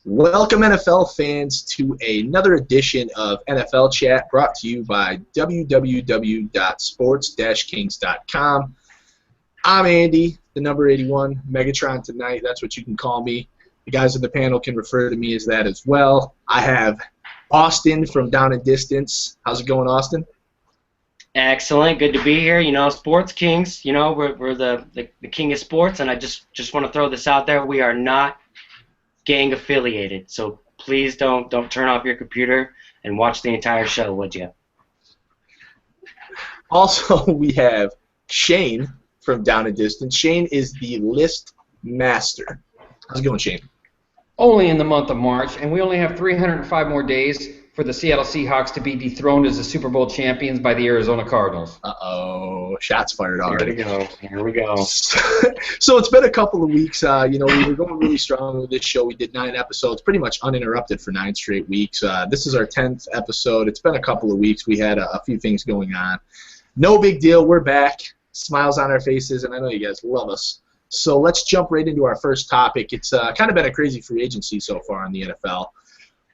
Welcome, NFL fans, to another edition of NFL Chat brought to you by www.sports-kings.com. I'm Andy, the number 81, Megatron tonight. That's what you can call me. The guys in the panel can refer to me as that as well. I have Austin from Down and Distance. How's it going, Austin? Excellent. Good to be here. You know, Sports Kings, you know, we're the king of sports, and I just want to throw this out there. We are not gang affiliated, so please don't turn off your computer and watch the entire show, would you? Also, we have Shane from Down and Distance. Shane is the list master. How's it going, Shane? Only in the month of March, and we only have 305 more days for the Seattle Seahawks to be dethroned as the Super Bowl champions by the Arizona Cardinals. Uh-oh, shots fired already. Here we go. So it's been a couple of weeks. We were going really strong with this show. We did 9 episodes, pretty much uninterrupted for 9 straight weeks. This is our 10th episode. It's been a couple of weeks. We had a few things going on. No big deal. We're back. Smiles on our faces, and I know you guys love us. So let's jump right into our first topic. It's kind of been a crazy free agency so far in the NFL.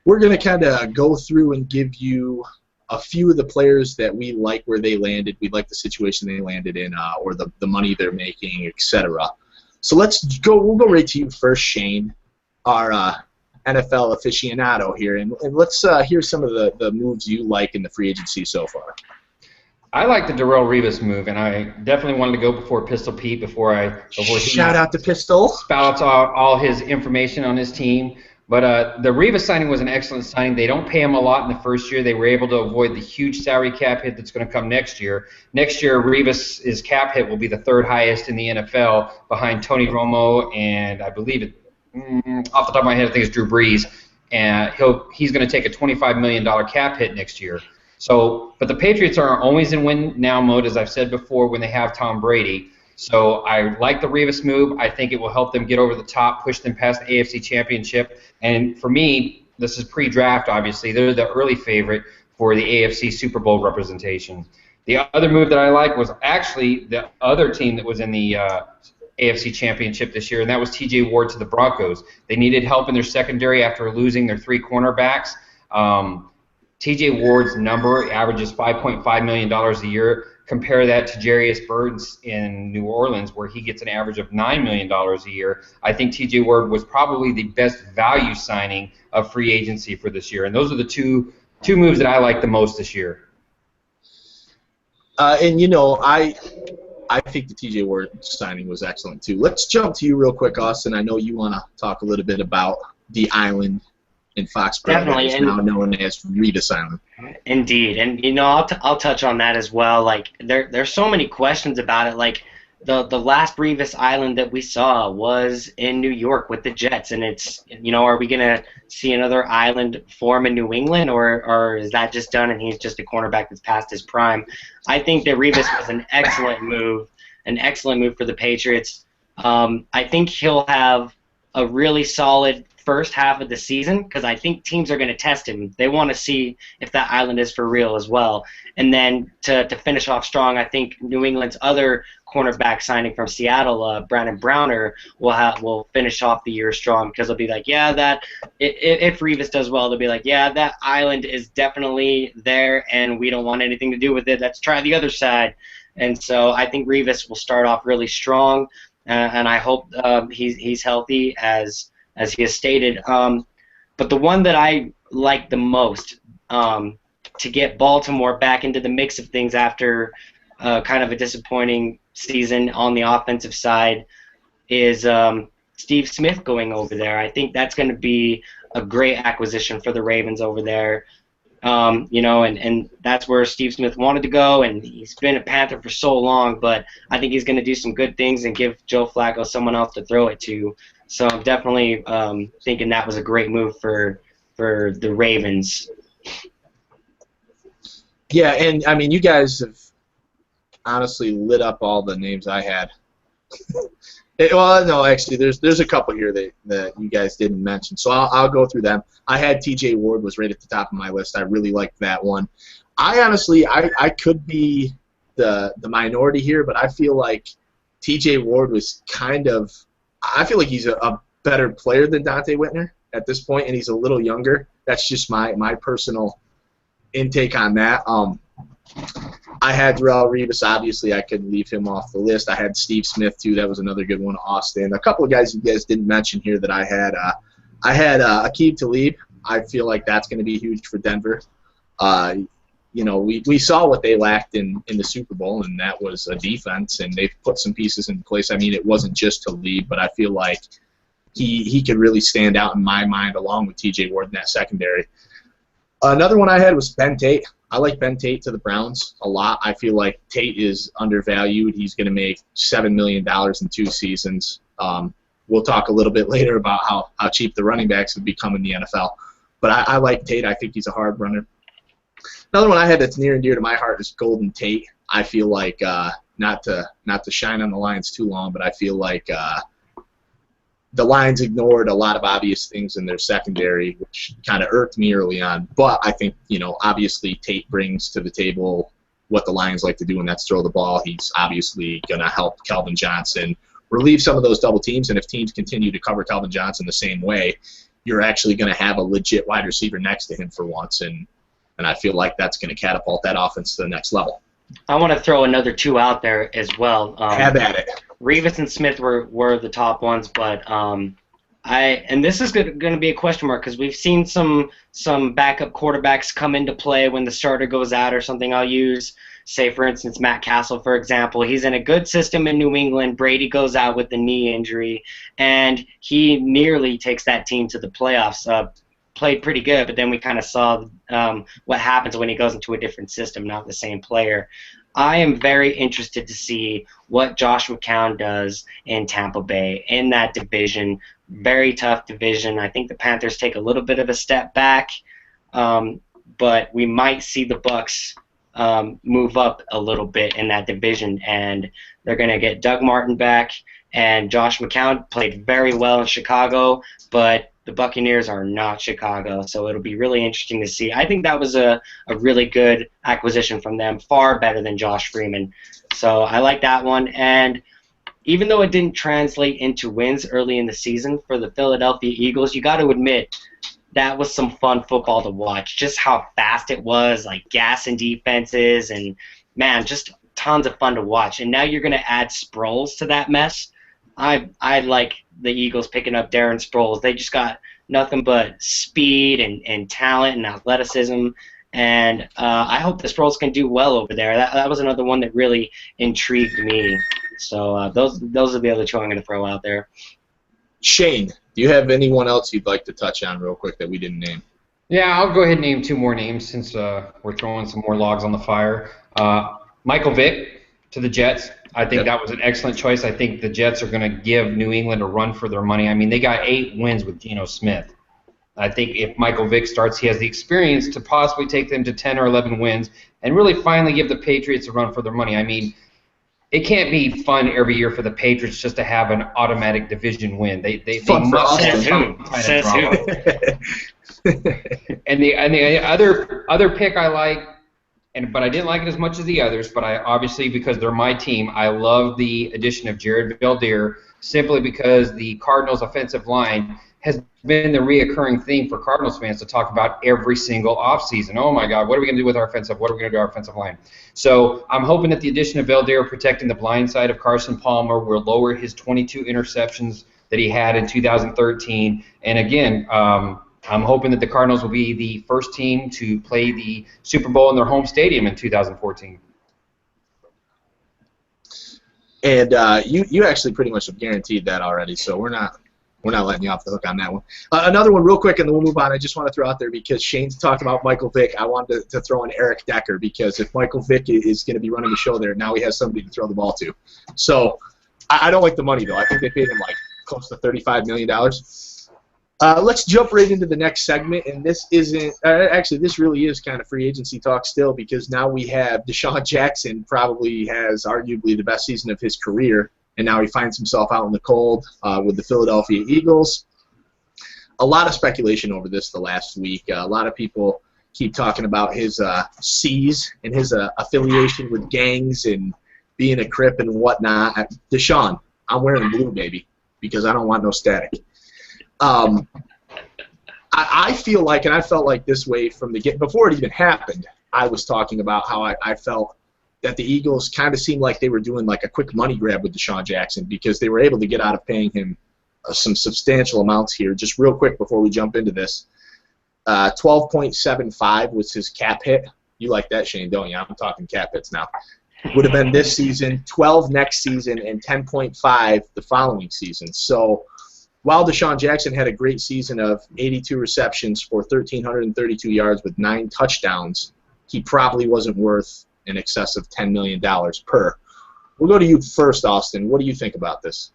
We're going to kind of go through and give you a few of the players that we like where they landed. We like the situation they landed in or the money they're making, etc. So let's go. We'll go right to you first, Shane, our NFL aficionado here. And let's hear some of the moves you like in the free agency so far. I like the Darrelle Revis move, and I definitely wanted to go before Pistol Pete before he shout out to Pistol. Spouts all his information on his team. But the Revis signing was an excellent signing. They don't pay him a lot in the first year. They were able to avoid the huge salary cap hit that's going to come next year. Next year, Revis' cap hit will be the 3rd highest in the NFL behind Tony Romo and I believe off the top of my head, I think it's Drew Brees. And he's going to take a $25 million cap hit next year. But the Patriots are always in win-now mode, as I've said before, when they have Tom Brady. So I like the Revis move. I think it will help them get over the top, push them past the AFC Championship. And for me, this is pre-draft, obviously. They're the early favorite for the AFC Super Bowl representation. The other move that I like was actually the other team that was in the AFC Championship this year, and that was T.J. Ward to the Broncos. They needed help in their secondary after losing their 3 cornerbacks. T.J. Ward's number averages $5.5 million a year. Compare that to Jarius Bird's in New Orleans, where he gets an average of $9 million a year. I think T.J. Ward was probably the best value signing of free agency for this year. And those are the two moves that I like the most this year. And, you know, I think the T.J. Ward signing was excellent, too. Let's jump to you real quick, Austin. I know you want to talk a little bit about the island in Foxborough. Definitely, that is now known as Revis Island. Indeed, and you know, I'll touch on that as well. Like there's so many questions about it. Like the last Revis Island that we saw was in New York with the Jets, and it's, you know, are we gonna see another island form in New England, or is that just done and he's just a cornerback that's past his prime? I think that Revis was an excellent move for the Patriots. I think he'll have a really solid first half of the season, because I think teams are going to test him. They want to see if that island is for real as well. And then to finish off strong, I think New England's other cornerback signing from Seattle, Brandon Browner, will finish off the year strong, because they'll be like, yeah, that if Revis does well, they'll be like, yeah, that island is definitely there, and we don't want anything to do with it. Let's try the other side. And so I think Revis will start off really strong, and I hope he's healthy as he has stated. But the one that I like the most to get Baltimore back into the mix of things after kind of a disappointing season on the offensive side is Steve Smith going over there. I think that's going to be a great acquisition for the Ravens over there. You know, and that's where Steve Smith wanted to go, and he's been a Panther for so long, but I think he's going to do some good things and give Joe Flacco someone else to throw it to. So I'm definitely thinking that was a great move for the Ravens. Yeah, and I mean, you guys have honestly lit up all the names I had. Well, no, actually, there's a couple here that you guys didn't mention, so I'll go through them. I had T.J. Ward was right at the top of my list. I really liked that one. I honestly, I could be the minority here, but I feel like T.J. Ward was kind of, I feel like he's a better player than Dante Whitner. at this point, and he's a little younger. That's just my personal intake on that. I had Darrelle Revis. Obviously, I couldn't leave him off the list. I had Steve Smith, too. That was another good one. Austin. A couple of guys you guys didn't mention here that I had. I had Aqib Talib. I feel like that's going to be huge for Denver. We saw what they lacked in the Super Bowl, and that was a defense, and they've put some pieces in place. I mean, it wasn't just Talib, but I feel like he could really stand out in my mind along with T.J. Ward in that secondary. Another one I had was Ben Tate. I like Ben Tate to the Browns a lot. I feel like Tate is undervalued. He's going to make $7 million in 2 seasons. We'll talk a little bit later about how cheap the running backs have become in the NFL. But I like Tate. I think he's a hard runner. Another one I had that's near and dear to my heart is Golden Tate. I feel like, not to shine on the Lions too long, but I feel like the Lions ignored a lot of obvious things in their secondary, which kind of irked me early on. But I think, obviously Tate brings to the table what the Lions like to do, and that's throw the ball. He's obviously going to help Calvin Johnson relieve some of those double teams, and if teams continue to cover Calvin Johnson the same way, you're actually going to have a legit wide receiver next to him for once, and I feel like that's going to catapult that offense to the next level. I want to throw another 2 out there as well. Have at it. Revis and Smith were the top ones, but and this is going to be a question mark because we've seen some backup quarterbacks come into play when the starter goes out or something. I'll use, say, for instance, Matt Castle, for example. He's in a good system in New England. Brady goes out with a knee injury, and he nearly takes that team to the playoffs. Played pretty good, but then we kind of saw what happens when he goes into a different system, not the same player. I am very interested to see what Josh McCown does in Tampa Bay in that division. Very tough division. I think the Panthers take a little bit of a step back, but we might see the Bucs move up a little bit in that division, and they're going to get Doug Martin back, and Josh McCown played very well in Chicago, but the Buccaneers are not Chicago, so it'll be really interesting to see. I think that was a really good acquisition from them, far better than Josh Freeman. So I like that one. And even though it didn't translate into wins early in the season for the Philadelphia Eagles, you got to admit that was some fun football to watch. Just how fast it was, like gassing defenses, and, man, just tons of fun to watch. And now you're going to add Sproles to that mess. I like the Eagles picking up Darren Sproles. They just got nothing but speed and talent and athleticism, and I hope the Sproles can do well over there. That was another one that really intrigued me. So those are the other 2 I'm going to throw out there. Shane, do you have anyone else you'd like to touch on real quick that we didn't name? Yeah, I'll go ahead and name 2 more names since we're throwing some more logs on the fire. Michael Vick to the Jets. I think that was an excellent choice. I think the Jets are going to give New England a run for their money. I mean, they got 8 wins with Geno Smith. I think if Michael Vick starts, he has the experience to possibly take them to 10 or 11 wins and really finally give the Patriots a run for their money. I mean, it can't be fun every year for the Patriots just to have an automatic division win. They must have some kind of drama. And the other pick I like, but I didn't like it as much as the others, but I obviously, because they're my team, I love the addition of Jared Veldheer simply because the Cardinals' offensive line has been the reoccurring theme for Cardinals fans to talk about every single offseason. Oh, my God, what are we going to do with our offensive? What are we going to do with our offensive line? So I'm hoping that the addition of Veldheer protecting the blind side of Carson Palmer will lower his 22 interceptions that he had in 2013. And, again, I'm hoping that the Cardinals will be the first team to play the Super Bowl in their home stadium in 2014. And you actually pretty much have guaranteed that already, so we're not letting you off the hook on that one. Another one real quick, and then we'll move on. I just want to throw out there because Shane's talked about Michael Vick. I wanted to throw in Eric Decker because if Michael Vick is going to be running the show there, now he has somebody to throw the ball to. So I don't like the money, though. I think they paid him like close to $35 million. Let's jump right into the next segment, and this isn't actually this really is kind of free agency talk still because now we have DeSean Jackson probably has arguably the best season of his career, and now he finds himself out in the cold with the Philadelphia Eagles. A lot of speculation over this the last week. A lot of people keep talking about his C's and his affiliation with gangs and being a Crip and whatnot. DeSean, I'm wearing blue, baby, because I don't want no static. I feel like, and I felt like this way from the before it even happened, I was talking about how I felt that the Eagles kind of seemed like they were doing like a quick money grab with DeSean Jackson because they were able to get out of paying him some substantial amounts here. Just real quick before we jump into this, 12.75 was his cap hit. You like that, Shane, don't you? I'm talking cap hits now. Would have been this season, 12 next season, and 10.5 the following season. So while DeSean Jackson had a great season of 82 receptions for 1,332 yards with 9 touchdowns, he probably wasn't worth in excess of $10 million per. We'll go to you first, Austin. What do you think about this?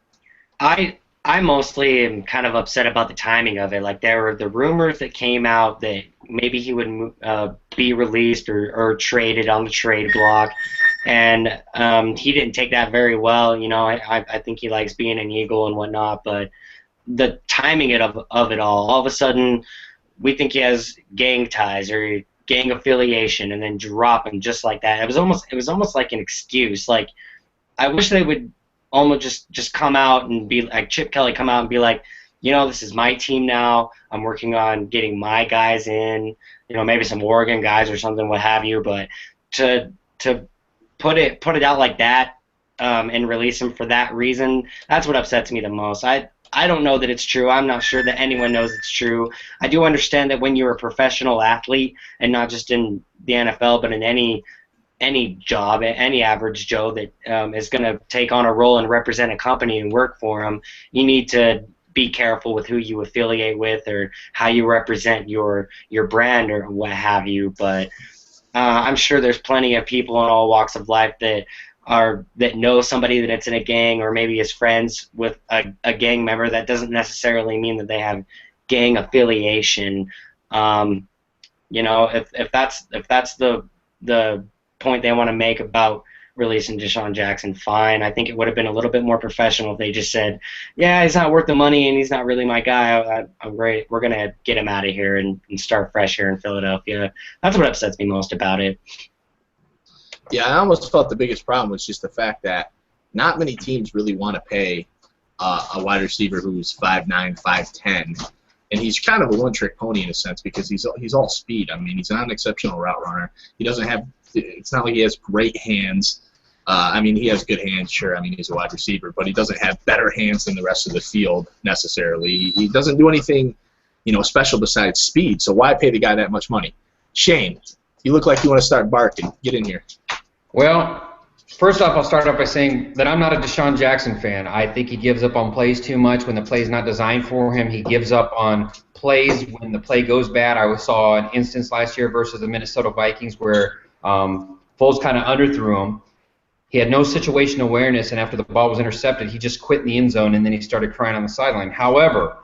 I mostly am kind of upset about the timing of it. Like, there were the rumors that came out that maybe he would be released or traded on the trade block, and he didn't take that very well. You know, I think he likes being an Eagle and whatnot, but the timing of it all of a sudden, we think he has gang ties or gang affiliation, and then drop him just like that. It was almost like an excuse. Like, I wish they would almost just come out and be like Chip Kelly, come out and be like, you know, this is my team now. I'm working on getting my guys in, you know, maybe some Oregon guys or something, what have you. But to put it out like that and release him for that reason, that's what upsets me the most. I don't know that it's true. I'm not sure that anyone knows it's true. I do understand that when you're a professional athlete, and not just in the NFL, but in any job, any average Joe that is going to take on a role and represent a company and work for them, you need to be careful with who you affiliate with or how you represent your brand or what have you. But I'm sure there's plenty of people in all walks of life that know somebody that's in a gang, or maybe is friends with a gang member. That doesn't necessarily mean that they have gang affiliation. You know, if that's the point they want to make about releasing DeSean Jackson, fine. I think it would have been a little bit more professional if they just said, yeah, he's not worth the money and he's not really my guy. I'm great. We're going to get him out of here and start fresh here in Philadelphia. That's what upsets me most about it. Yeah, I almost felt the biggest problem was just the fact that not many teams really want to pay a wide receiver who's 5'9", 5'10", and he's kind of a one-trick pony in a sense because he's all speed. I mean, he's not an exceptional route runner. He doesn't have – it's not like he has great hands. I mean, he has good hands, sure. I mean, he's a wide receiver, but he doesn't have better hands than the rest of the field necessarily. He doesn't do anything, you know, special besides speed. So why pay the guy that much money? Shane, you look like you want to start barking. Get in here. Well, first off, I'll start off by saying that I'm not a DeSean Jackson fan. I think he gives up on plays too much when the play's not designed for him. He gives up on plays when the play goes bad. I saw an instance last year versus the Minnesota Vikings where Foles kind of underthrew him. He had no situation awareness, and after the ball was intercepted, he just quit in the end zone, and then he started crying on the sideline. However,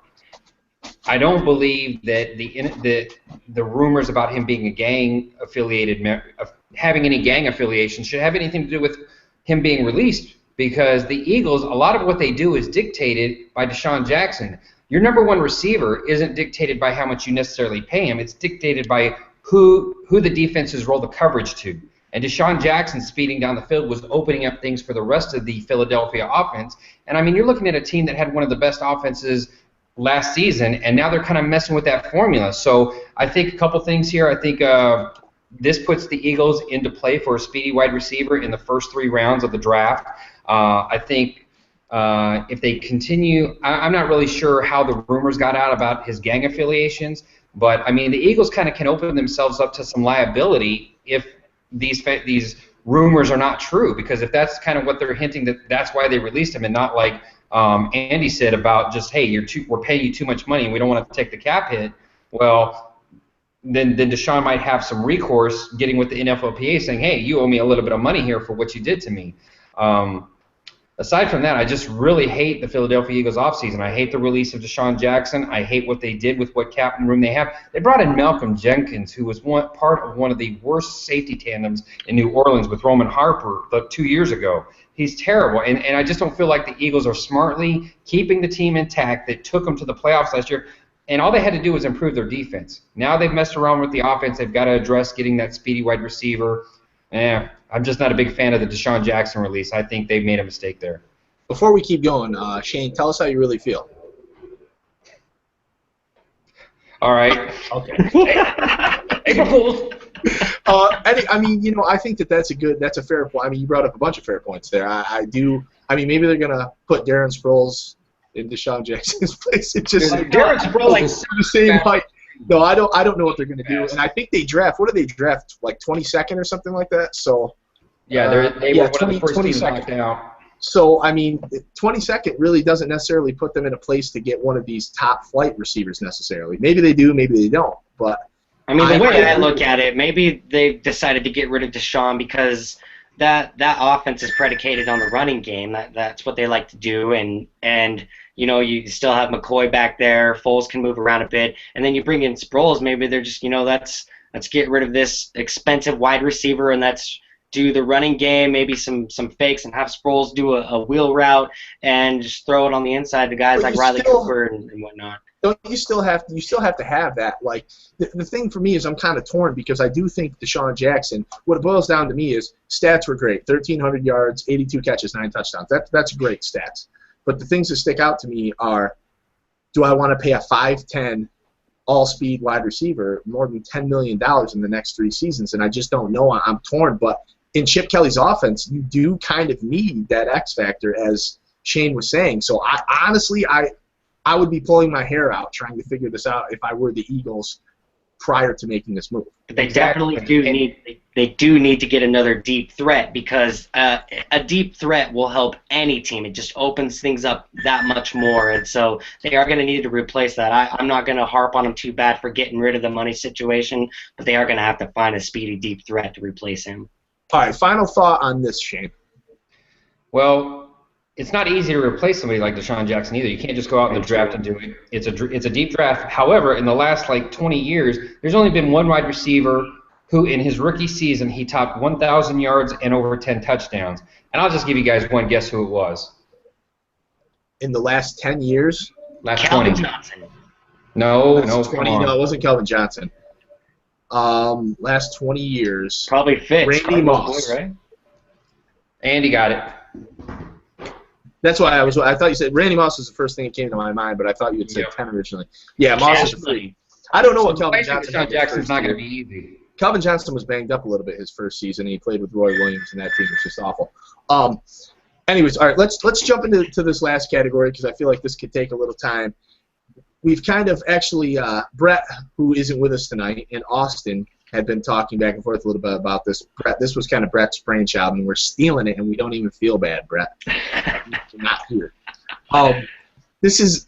I don't believe that the rumors about him being a gang-affiliated, having any gang affiliation, should have anything to do with him being released, because the Eagles, a lot of what they do is dictated by DeSean Jackson. Your number one receiver isn't dictated by how much you necessarily pay him. It's dictated by who the defenses roll the coverage to. And DeSean Jackson speeding down the field was opening up things for the rest of the Philadelphia offense. And, I mean, you're looking at a team that had one of the best offenses last season, and now they're kind of messing with that formula. So I think a couple things here. I think this puts the Eagles into play for a speedy wide receiver in the first 3 rounds of the draft. I think if they continue, I'm not really sure how the rumors got out about his gang affiliations, but, I mean, the Eagles kind of can open themselves up to some liability if these rumors are not true, because if that's kind of what they're hinting, that's why they released him, and not like Andy said about just, hey, we're paying you too much money and we don't want to take the cap hit. Well, then DeSean might have some recourse getting with the NFLPA saying, hey, you owe me a little bit of money here for what you did to me. Aside from that, I just really hate the Philadelphia Eagles offseason. I hate the release of DeSean Jackson. I hate what they did with what cap room they have. They brought in Malcolm Jenkins, who was part of one of the worst safety tandems in New Orleans with Roman Harper 2 years ago. He's terrible, and I just don't feel like the Eagles are smartly keeping the team intact that took them to the playoffs last year, and all they had to do was improve their defense. Now they've messed around with the offense. They've got to address getting that speedy wide receiver. I'm just not a big fan of the DeSean Jackson release. I think they've made a mistake there. Before we keep going, Shane, tell us how you really feel. All right. Okay. April Fools. I mean, I think that's a fair point. I mean, you brought up a bunch of fair points there. I do. I mean, maybe they're gonna put Darren Sproles in DeSean Jackson's place. It just Darren Sproles is the same height. No, I don't know what they're gonna do. And I think they draft. What do they draft? Like 22nd or something like that. So. Yeah, they were one of the first teams 22nd. knocked out. So, I mean, 22nd really doesn't necessarily put them in a place to get one of these top flight receivers necessarily. Maybe they do, maybe they don't. But I mean, the way I look at it, maybe they decided to get rid of DeSean because that offense is predicated on the running game. That's what they like to do, and you still have McCoy back there. Foles can move around a bit, and then you bring in Sproles. Maybe they're just let's get rid of this expensive wide receiver and let's do the running game, maybe some fakes, and have Sproles do a wheel route and just throw it on the inside to guys like Riley Cooper and whatnot. Don't you still have to have that? Like the thing for me is I'm kind of torn because I do think DeSean Jackson. What it boils down to me is stats were great: 1,300 yards, 82 catches, 9 touchdowns. That's great stats. But the things that stick out to me are: do I want to pay a 5'10" all-speed wide receiver more than $10 million in the next 3 seasons? And I just don't know. I'm torn, but. In Chip Kelly's offense, you do kind of need that X factor, as Shane was saying. So honestly, I would be pulling my hair out trying to figure this out if I were the Eagles prior to making this move. They definitely do need to get another deep threat because a deep threat will help any team. It just opens things up that much more, and so they are going to need to replace that. I'm not going to harp on them too bad for getting rid of the money situation, but they are going to have to find a speedy deep threat to replace him. All right, final thought on this, Shane. Well, it's not easy to replace somebody like DeSean Jackson either. You can't just go out in the draft and do it. It's a deep draft. However, in the last 20 years, there's only been one wide receiver who, in his rookie season, he topped 1,000 yards and over 10 touchdowns. And I'll just give you guys one guess who it was. In the last 10 years? Last Calvin 20. Johnson. No, 20, no, it wasn't Calvin Johnson. Last 20 years. Probably Fitz. Randy Moss. Boy, right? Andy got it. That's why I thought you said Randy Moss was the first thing that came to my mind, but I thought you had said 10 originally. Yeah, Moss is a free. I don't know what Calvin Johnson. DeSean Jackson's not going to be easy. Calvin Johnson was banged up a little bit his first season. He played with Roy Williams, and that team was just awful. Anyways, all right, let's jump into this last category because I feel like this could take a little time. We've kind of actually, Brett, who isn't with us tonight, and Austin had been talking back and forth a little bit about this. Brett, this was kind of Brett's brainchild, and we're stealing it, and we don't even feel bad, Brett. You're not here. This is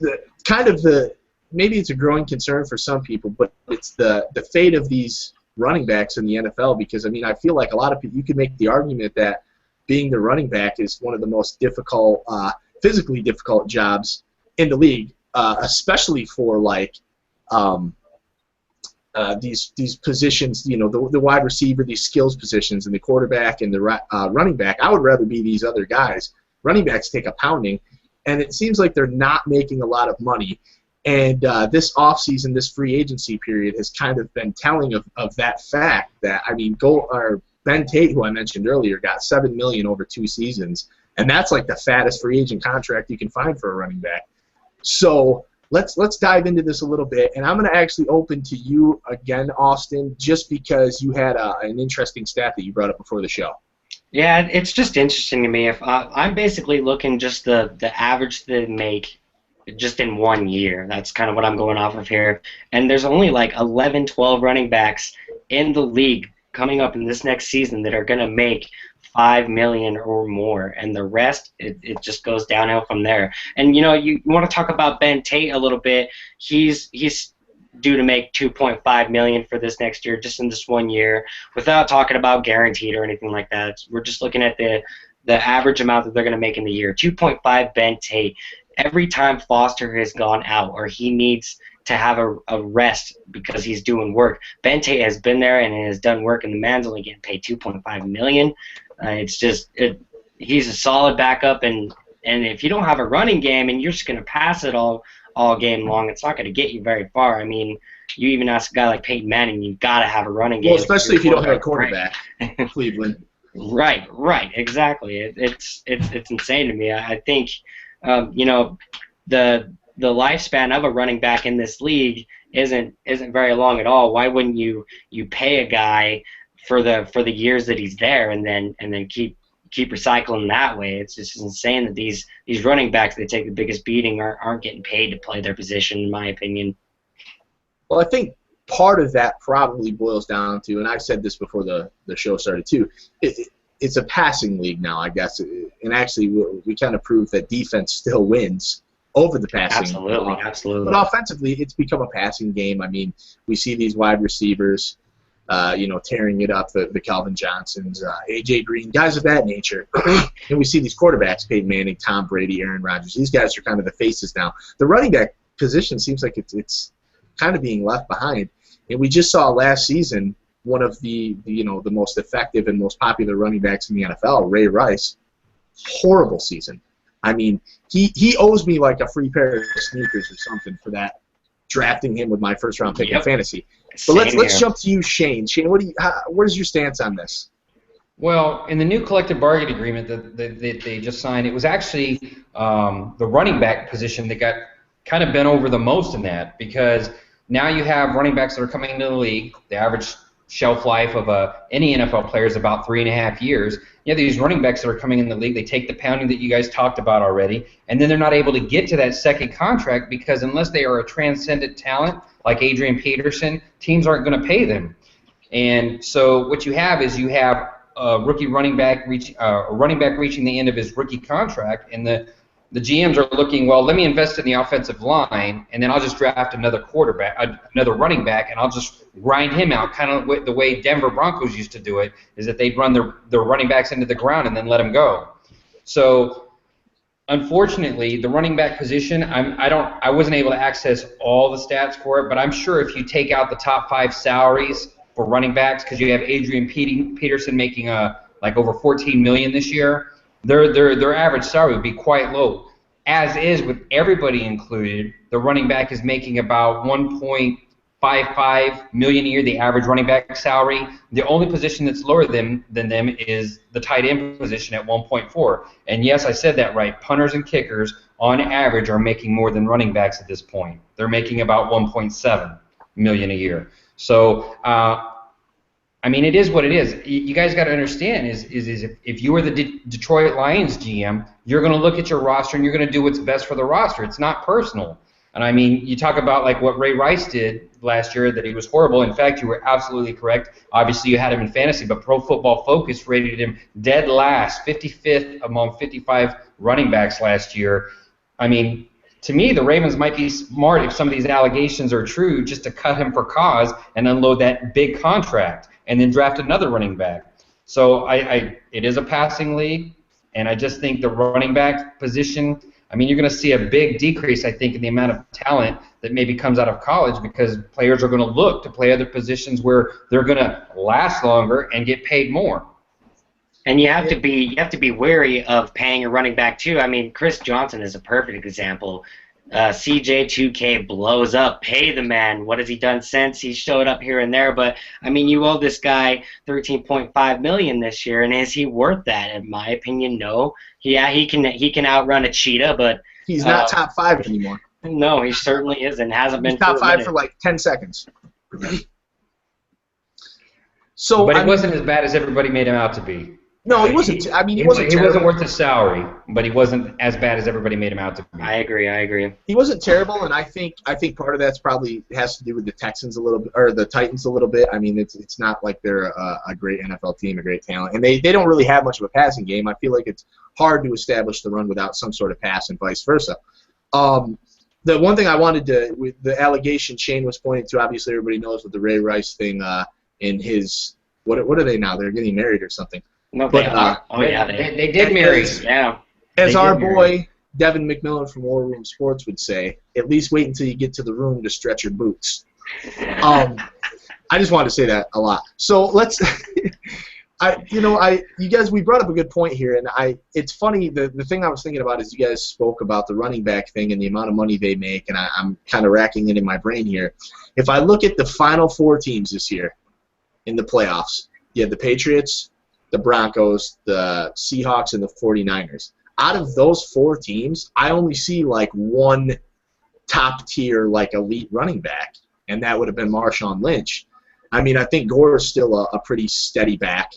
maybe it's a growing concern for some people, but it's the fate of these running backs in the NFL because, I mean, I feel like a lot of people, you could make the argument that being the running back is one of the most difficult, physically difficult jobs in the league. Especially for these positions, the wide receiver, these skills positions, and the quarterback and the running back. I would rather be these other guys. Running backs take a pounding, and it seems like they're not making a lot of money. And this offseason, this free agency period has kind of been telling of that fact. That Ben Tate, who I mentioned earlier, got $7 million over 2 seasons, and that's like the fattest free agent contract you can find for a running back. So let's dive into this a little bit, and I'm going to actually open to you again, Austin, just because you had an interesting stat that you brought up before the show. Yeah, it's just interesting to me. If I'm basically looking just the average they make just in 1 year. That's kind of what I'm going off of here. And there's only 11, 12 running backs in the league coming up in this next season that are going to make $5 million or more, and the rest, it just goes downhill from there. And you want to talk about Ben Tate a little bit. He's due to make $2.5 million for this next year, just in this 1 year, without talking about guaranteed or anything like that. We're just looking at the average amount that they're going to make in the year. 2.5 Ben Tate. Every time Foster has gone out or he needs to have a rest because he's doing work, Ben Tate has been there and has done work, and the man's only getting paid $2.5 million. He's a solid backup, and if you don't have a running game and you're just going to pass it all game long, it's not going to get you very far. I mean, you even ask a guy like Peyton Manning, you've got to have a running game. Well, especially if you don't have a quarterback in Cleveland. Right, exactly. It's insane to me. I think, the lifespan of a running back in this league isn't very long at all. Why wouldn't you pay a guy for the years that he's there, and then keep recycling that way? It's just insane that these running backs that take the biggest beating aren't getting paid to play their position, in my opinion. Well, I think part of that probably boils down to, and I said this before the show started too, it's a passing league now, I guess. And actually, we kind of proved that defense still wins over the passing. Absolutely. But offensively, it's become a passing game. I mean, we see these wide receivers, tearing it up, the Calvin Johnsons, A.J. Green, guys of that nature. And we see these quarterbacks, Peyton Manning, Tom Brady, Aaron Rodgers. These guys are kind of the faces now. The running back position seems like it's kind of being left behind. And we just saw last season one of the most effective and most popular running backs in the NFL, Ray Rice. Horrible season. I mean, he owes me like a free pair of sneakers or something for that, drafting him with my first round pick in fantasy. But let's jump to you, Shane. Shane, what is your stance on this? Well, in the new collective bargaining agreement that they just signed, it was actually the running back position that got kind of bent over the most in that, because now you have running backs that are coming into the league. The average shelf life of any NFL player is about 3.5 years. You have these running backs that are coming in the league. They take the pounding that you guys talked about already, and then they're not able to get to that second contract because unless they are a transcendent talent like Adrian Peterson, teams aren't going to pay them. And so what you have is you have a running back reaching the end of his rookie contract, and the GMs are looking, well, let me invest in the offensive line, and then I'll just draft another running back, and I'll just grind him out, kind of the way Denver Broncos used to do it, is that they'd run their running backs into the ground and then let them go. So, unfortunately, the running back position, I wasn't able to access all the stats for it, but I'm sure if you take out the top 5 salaries for running backs, because you have Adrian Peterson making like over $14 million this year, their average salary would be quite low. As is with everybody included, the running back is making about $1.55 million a year, the average running back salary. The only position that's lower than them is the tight end position at 1.4. And yes, I said that right. Punters and kickers, on average, are making more than running backs at this point. They're making about $1.7 million a year. So, I mean, it is what it is. You guys got to understand is if you were the Detroit Lions GM, you're going to look at your roster and you're going to do what's best for the roster. It's not personal. And I mean, you talk about like what Ray Rice did last year, that he was horrible. In fact, you were absolutely correct. Obviously, you had him in fantasy, but Pro Football Focus rated him dead last, 55th among 55 running backs last year. I mean, to me, the Ravens might be smart if some of these allegations are true, just to cut him for cause and unload that big contract and then draft another running back. So it is a passing league, and I just think the running back position, I mean, you're going to see a big decrease, I think, in the amount of talent that maybe comes out of college, because players are going to look to play other positions where they're going to last longer and get paid more. And you have to be wary of paying a running back too. I mean, Chris Johnson is a perfect example. CJ2K blows up. Pay the man. What has he done since? He showed up here and there, but I mean, you owe this guy $13.5 million this year, and is he worth that? In my opinion, no. Yeah, he can outrun a cheetah, but he's not top 5 anymore. No, he certainly isn't. Hasn't been. He's top 5 for like 10 seconds. So, but he wasn't as bad as everybody made him out to be. No, he wasn't. I mean, he wasn't terrible. He wasn't worth the salary, but he wasn't as bad as everybody made him out to be. I agree. He wasn't terrible, and I think part of that's probably has to do with the Texans a little bit, or the Titans a little bit. I mean, it's not like they're a great NFL team, a great talent, and they don't really have much of a passing game. I feel like it's hard to establish the run without some sort of pass, and vice versa. The one thing I wanted to, with the allegation Shane was pointing to, obviously everybody knows with the Ray Rice thing in his what are they now? They're getting married or something. No, but, they did marry. Yeah. As our boy Devin McMillan from War Room Sports would say, at least wait until you get to the room to stretch your boots. I just wanted to say that a lot. So let's, you guys, we brought up a good point here, and it's funny. The thing I was thinking about is you guys spoke about the running back thing and the amount of money they make, and I'm kind of racking it in my brain here. If I look at the final 4 teams this year in the playoffs, you have the Patriots, the Broncos, the Seahawks, and the 49ers. Out of those 4 teams, I only see like one top-tier, like elite running back. and that would have been Marshawn Lynch. I mean, I think Gore is still a pretty steady back,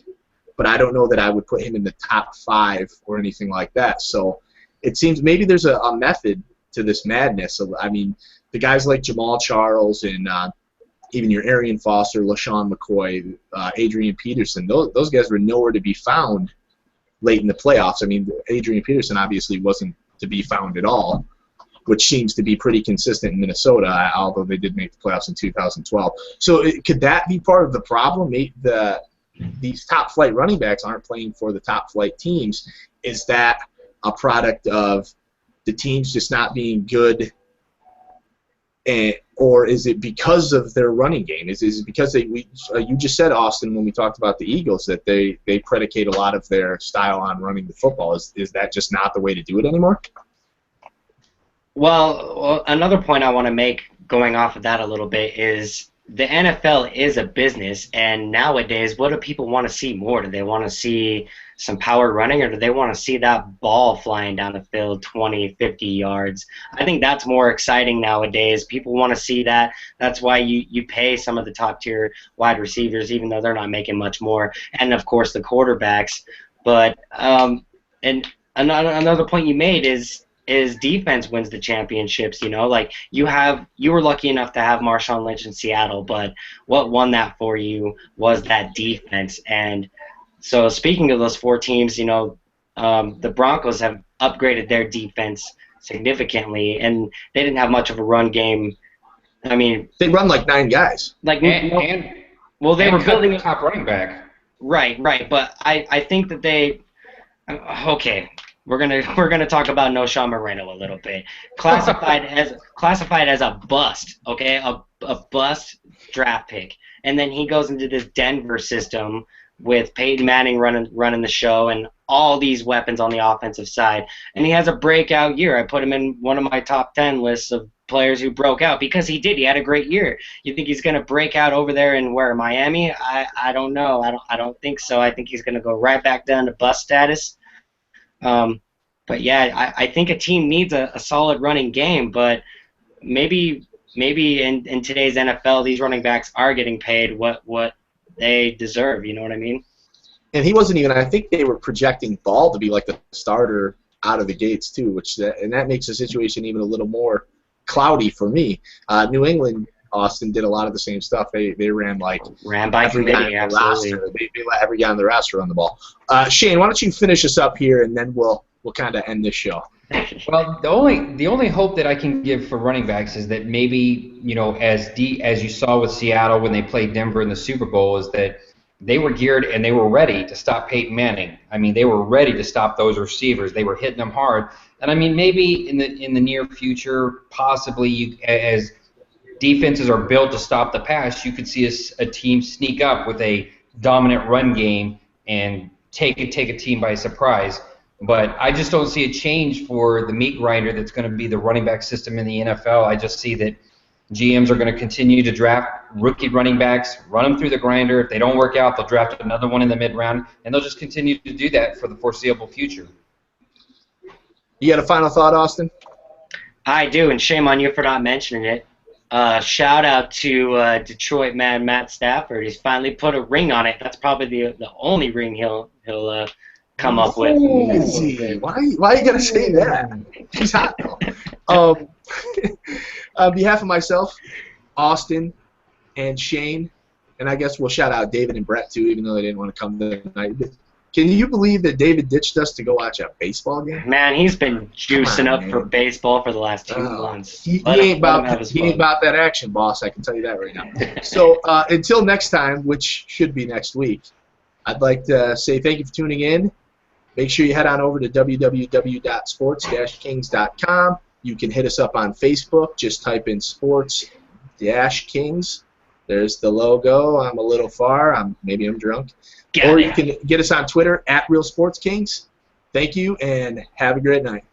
but I don't know that I would put him in the top 5 or anything like that. So it seems maybe there's a method to this madness. I mean, the guys like Jamal Charles and even your Arian Foster, LaShawn McCoy, Adrian Peterson, those guys were nowhere to be found late in the playoffs. I mean, Adrian Peterson obviously wasn't to be found at all, which seems to be pretty consistent in Minnesota, although they did make the playoffs in 2012. So could that be part of the problem? These top-flight running backs aren't playing for the top-flight teams. Is that a product of the teams just not being good, or is it because of their running game? Is it because you just said, Austin, when we talked about the Eagles, that they predicate a lot of their style on running the football? Is that just not the way to do it anymore? Well, another point I want to make going off of that a little bit is the NFL is a business, and nowadays, what do people want to see more? Do they want to see some power running, or do they want to see that ball flying down the field 20, 50 yards? I think that's more exciting nowadays. People want to see that. That's why you pay some of the top-tier wide receivers, even though they're not making much more, and, of course, the quarterbacks. But and another point you made is defense wins the championships. You know, like you were lucky enough to have Marshawn Lynch in Seattle, but what won that for you was that defense. And so speaking of those 4 teams, you know, the Broncos have upgraded their defense significantly, and they didn't have much of a run game. I mean, they run like 9 guys. Like they were building a top running back. Right. But I think that they okay. We're gonna talk about No. Sean Moreno a little bit. Classified as a bust, okay, a bust draft pick, and then he goes into this Denver system with Peyton Manning running the show and all these weapons on the offensive side, and he has a breakout year. I put him in one of my top 10 lists of players who broke out because he did. He had a great year. You think he's gonna break out over there in Miami? I don't know. I don't think so. I think he's gonna go right back down to bust status. But yeah, I think a team needs a solid running game, but maybe in today's NFL, these running backs are getting paid what they deserve. You know what I mean? And he wasn't even. I think they were projecting Ball to be like the starter out of the gates too, and that makes the situation even a little more cloudy for me. New England, Austin did a lot of the same stuff. They ran by every guy on the roster. They let every guy on the roster run the ball. Shane, why don't you finish us up here, and then we'll kind of end this show. Well, the only hope that I can give for running backs is that maybe, you know, as you saw with Seattle when they played Denver in the Super Bowl, is that they were geared and they were ready to stop Peyton Manning. I mean, they were ready to stop those receivers. They were hitting them hard. And I mean, maybe in the near future, possibly as defenses are built to stop the pass, you could see a team sneak up with a dominant run game and take a team by surprise. But I just don't see a change for the meat grinder that's going to be the running back system in the NFL. I just see that GMs are going to continue to draft rookie running backs, run them through the grinder. If they don't work out, they'll draft another one in the mid-round, and they'll just continue to do that for the foreseeable future. You got a final thought, Austin? I do, and shame on you for not mentioning it. Shout out to Detroit man Matt Stafford. He's finally put a ring on it. That's probably the only ring he'll come up with. Why you gotta say that? He's hot. On behalf of myself, Austin, and Shane, and I guess we'll shout out David and Brett too, even though they didn't want to come tonight. Can you believe that David ditched us to go watch a baseball game? Man, he's been juicing up for baseball for the last 2 months. He ain't about that action, boss. I can tell you that right now. So until next time, which should be next week, I'd like to say thank you for tuning in. Make sure you head on over to www.sports-kings.com. You can hit us up on Facebook. Just type in Sports-Kings. There's the logo. I'm a little far. Maybe I'm drunk. You can get us on Twitter @RealSportsKings. Thank you, and have a great night.